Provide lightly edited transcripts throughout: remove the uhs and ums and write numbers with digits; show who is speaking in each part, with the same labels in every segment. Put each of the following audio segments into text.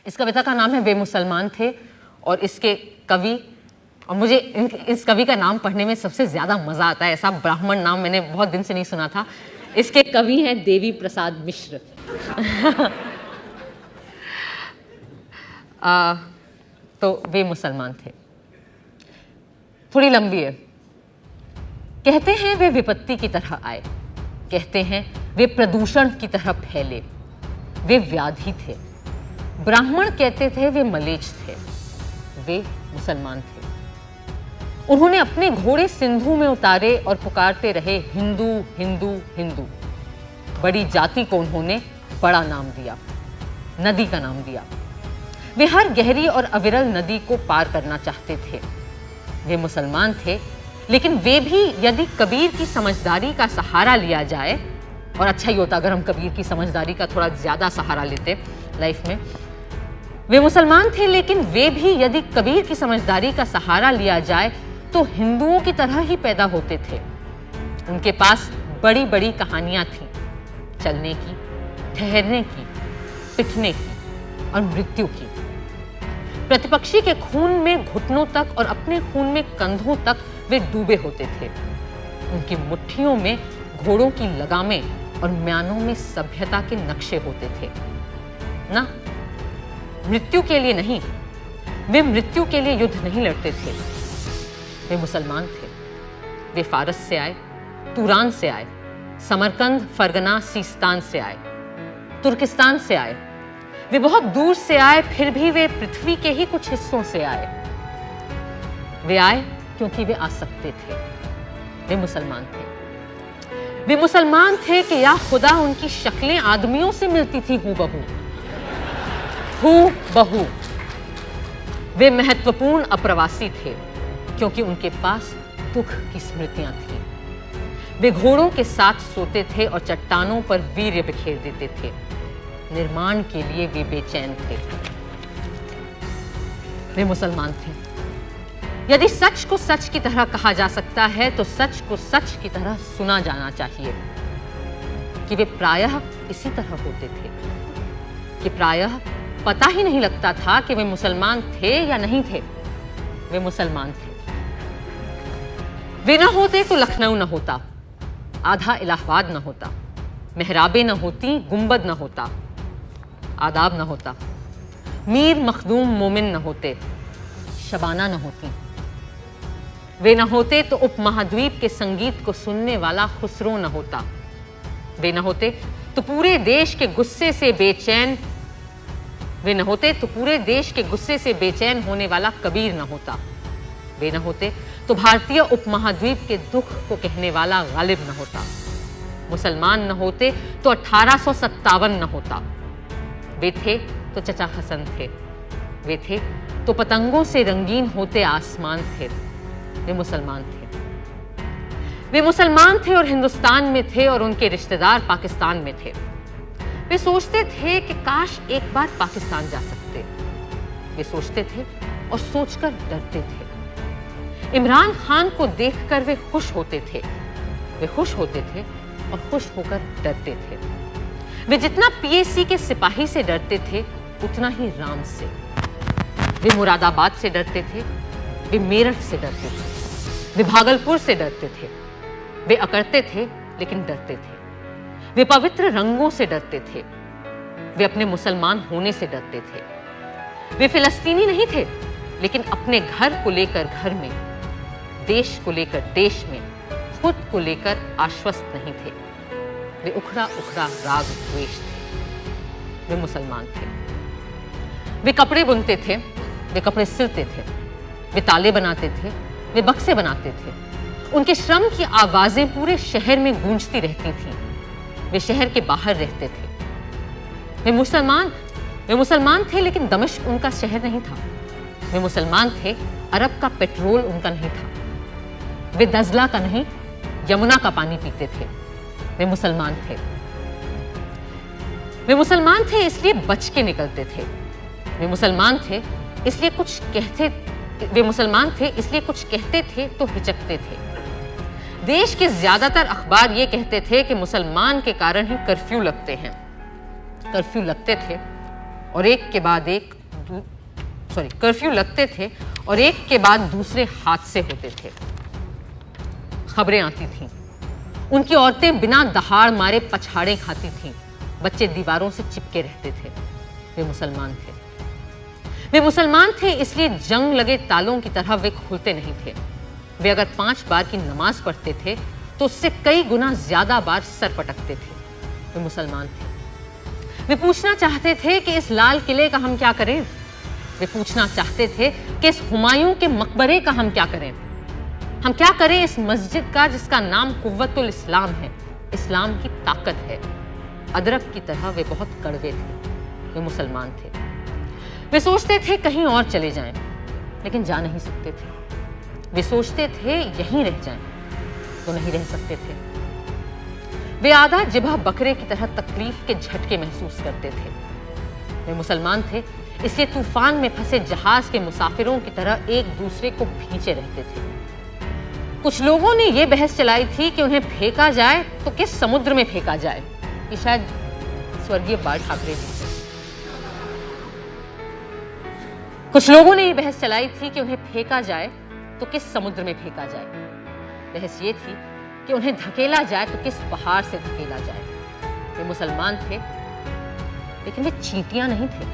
Speaker 1: इस कविता का नाम है वे मुसलमान थे और इसके कवि, और मुझे इस कवि का नाम पढ़ने में सबसे ज़्यादा मज़ा आता है, ऐसा ब्राह्मण नाम मैंने बहुत दिन से नहीं सुना था। इसके कवि हैं देवी प्रसाद मिश्र। तो वे मुसलमान थे, थोड़ी लंबी है। कहते हैं वे विपत्ति की तरह आए, कहते हैं वे प्रदूषण की तरह फैले, वे व्याधि थे। ब्राह्मण कहते थे वे मलेच्छ थे, वे मुसलमान थे। उन्होंने अपने घोड़े सिंधु में उतारे और पुकारते रहे हिंदू हिंदू हिंदू। बड़ी जाति को उन्होंने बड़ा नाम दिया, नदी का नाम दिया। वे हर गहरी और अविरल नदी को पार करना चाहते थे। वे मुसलमान थे, लेकिन वे भी यदि कबीर की समझदारी का सहारा लिया जाए, और अच्छा ही होता अगर हम कबीर की समझदारी का थोड़ा ज्यादा सहारा लेते लाइफ में। वे मुसलमान थे, लेकिन वे भी यदि कबीर की समझदारी का सहारा लिया जाए तो हिंदुओं की तरह ही पैदा होते थे। उनके पास बड़ी बड़ी कहानियां थीं, चलने की, ठहरने की, पिटने की और मृत्यु की। प्रतिपक्षी के खून में घुटनों तक और अपने खून में कंधों तक वे डूबे होते थे। उनकी मुट्ठियों में घोड़ों की लगामें और म्यानों में सभ्यता के नक्शे होते थे। ना, मृत्यु के लिए नहीं, वे मृत्यु के लिए युद्ध नहीं लड़ते थे। वे मुसलमान थे। वे फारस से आए, तुरान से आए, समरकंद, फरगना, सीस्तान से आए, तुर्किस्तान से आए। वे बहुत दूर से आए, फिर भी वे पृथ्वी के ही कुछ हिस्सों से आए। वे आए क्योंकि वे आ सकते थे। वे मुसलमान थे। वे मुसलमान थे कि या खुदा उनकी शक्लें आदमियों से मिलती थी हूबहू, हूबहू। वे महत्वपूर्ण अप्रवासी थे क्योंकि उनके पास दुख की स्मृतियां थीं। वे घोड़ों के साथ सोते थे और चट्टानों पर वीर्य बिखेर देते थे। निर्माण के लिए वे बेचैन थे। वे मुसलमान थे। यदि सच को सच की तरह कहा जा सकता है तो सच को सच की तरह सुना जाना चाहिए कि वे प्रायः इसी तरह होते थे, कि प्रायः पता ही नहीं लगता था कि वे मुसलमान थे या नहीं थे। वे मुसलमान थे। वे न होते तो लखनऊ न होता, आधा इलाहाबाद न होता, मेहराबें न होती, गुंबद न होता, आदाब न होता, मीर मखदूम मोमिन न होते, शबाना न होती। वे न होते तो उपमहाद्वीप के संगीत को सुनने वाला खुसरो न होता। वे न होते तो पूरे देश के गुस्से से बेचैन वे न होते तो पूरे देश के गुस्से से बेचैन होने वाला कबीर न होता। वे न होते तो भारतीय उपमहाद्वीप के दुख को कहने वाला गालिब न होता। मुसलमान न होते तो 1857 न होता। वे थे तो चचा हसन थे। वे थे तो पतंगों से रंगीन होते आसमान थे। वे मुसलमान थे। वे मुसलमान थे और हिंदुस्तान में थे और उनके रिश्तेदार पाकिस्तान में थे। वे सोचते थे कि काश एक बार पाकिस्तान जा सकते। वे सोचते थे और सोचकर डरते थे। इमरान खान को देखकर वे खुश होते थे। वे खुश होते थे और खुश होकर डरते थे। वे जितना पीएसी के सिपाही से डरते थे उतना ही राम से। वे मुरादाबाद से डरते थे, वे मेरठ से डरते थे, वे भागलपुर से डरते थे। वे अकड़ते थे लेकिन डरते थे। वे पवित्र रंगों से डरते थे। वे अपने मुसलमान होने से डरते थे। वे फिलिस्तीनी नहीं थे, लेकिन अपने घर को लेकर घर में, देश को लेकर देश में, खुद को लेकर आश्वस्त नहीं थे। वे उखड़ा उखड़ा राग द्वेष थे। वे मुसलमान थे। वे कपड़े बुनते थे, वे कपड़े सिलते थे, वे ताले बनाते थे, वे बक्से बनाते थे। उनके श्रम की आवाजें पूरे शहर में गूंजती रहती थीं। वे शहर के बाहर रहते थे। वे मुसलमान थे, लेकिन दमिश्क उनका शहर नहीं था। वे मुसलमान थे, अरब का पेट्रोल उनका नहीं था। वे दजला का नहीं, यमुना का पानी पीते थे। वे मुसलमान थे। वे मुसलमान थे इसलिए बच के निकलते थे। वे मुसलमान थे इसलिए कुछ कहते थे तो हिचकते थे। देश के ज्यादातर अखबार ये कहते थे कि मुसलमान के कारण ही कर्फ्यू लगते हैं। कर्फ्यू लगते थे और एक के बाद एक कर्फ्यू लगते थे और एक के बाद दूसरे हादसे होते थे। खबरें आती थीं, उनकी औरतें बिना दहाड़ मारे पछाड़े खाती थीं, बच्चे दीवारों से चिपके रहते थे। वे मुसलमान थे। वे मुसलमान थे, इसलिए जंग लगे तालों की तरह वे खुलते नहीं थे। वे अगर 5 बार की नमाज पढ़ते थे तो उससे कई गुना ज्यादा बार सर पटकते थे। वे मुसलमान थे। वे पूछना चाहते थे कि इस लाल किले का हम क्या करें। वे पूछना चाहते थे कि इस हुमायूं के मकबरे का हम क्या करें। हम क्या करें इस मस्जिद का जिसका नाम कुव्वतुल इस्लाम है, इस्लाम की ताकत है। अदरक की तरह वे बहुत कड़वे थे। वे मुसलमान थे। वे सोचते थे कहीं और चले जाएं, लेकिन जा नहीं सकते थे। वे सोचते थे यहीं रह जाएं, तो नहीं रह सकते थे। वे आधा जिबा बकरे की तरह तकलीफ के झटके महसूस करते थे। वे मुसलमान थे, इसलिए तूफान में फंसे जहाज के मुसाफिरों की तरह एक दूसरे को खींचे रहते थे। कुछ लोगों ने यह बहस चलाई थी कि उन्हें फेंका जाए तो किस समुद्र में फेंका जाए। ये शायद स्वर्गीय बाल ठाकरे जी थे। कुछ लोगों ने यह बहस चलाई थी कि उन्हें फेंका जाए तो किस समुद्र में फेंका जाए। बहस ये थी कि उन्हें धकेला जाए तो किस पहाड़ से धकेला जाए। वे मुसलमान थे, लेकिन वे चींटियां नहीं थे।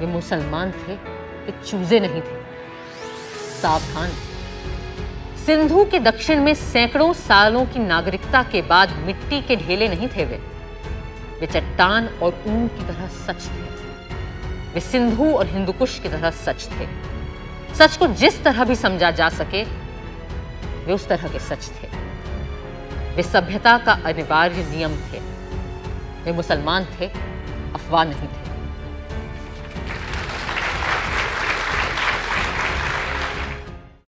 Speaker 1: वे मुसलमान थे, वे चूजे नहीं थे। सावधान, सिंधु के दक्षिण में सैकड़ों सालों की नागरिकता के बाद मिट्टी के ढेले नहीं थे। वे चट्टान और ऊन की तरह सच थे। वे सिंधु और हिंदुकुश की तरह सच थे। सच को जिस तरह भी समझा जा सके वे उस तरह के सच थे। वे सभ्यता का अनिवार्य नियम थे। वे मुसलमान थे, अफवाह नहीं थे।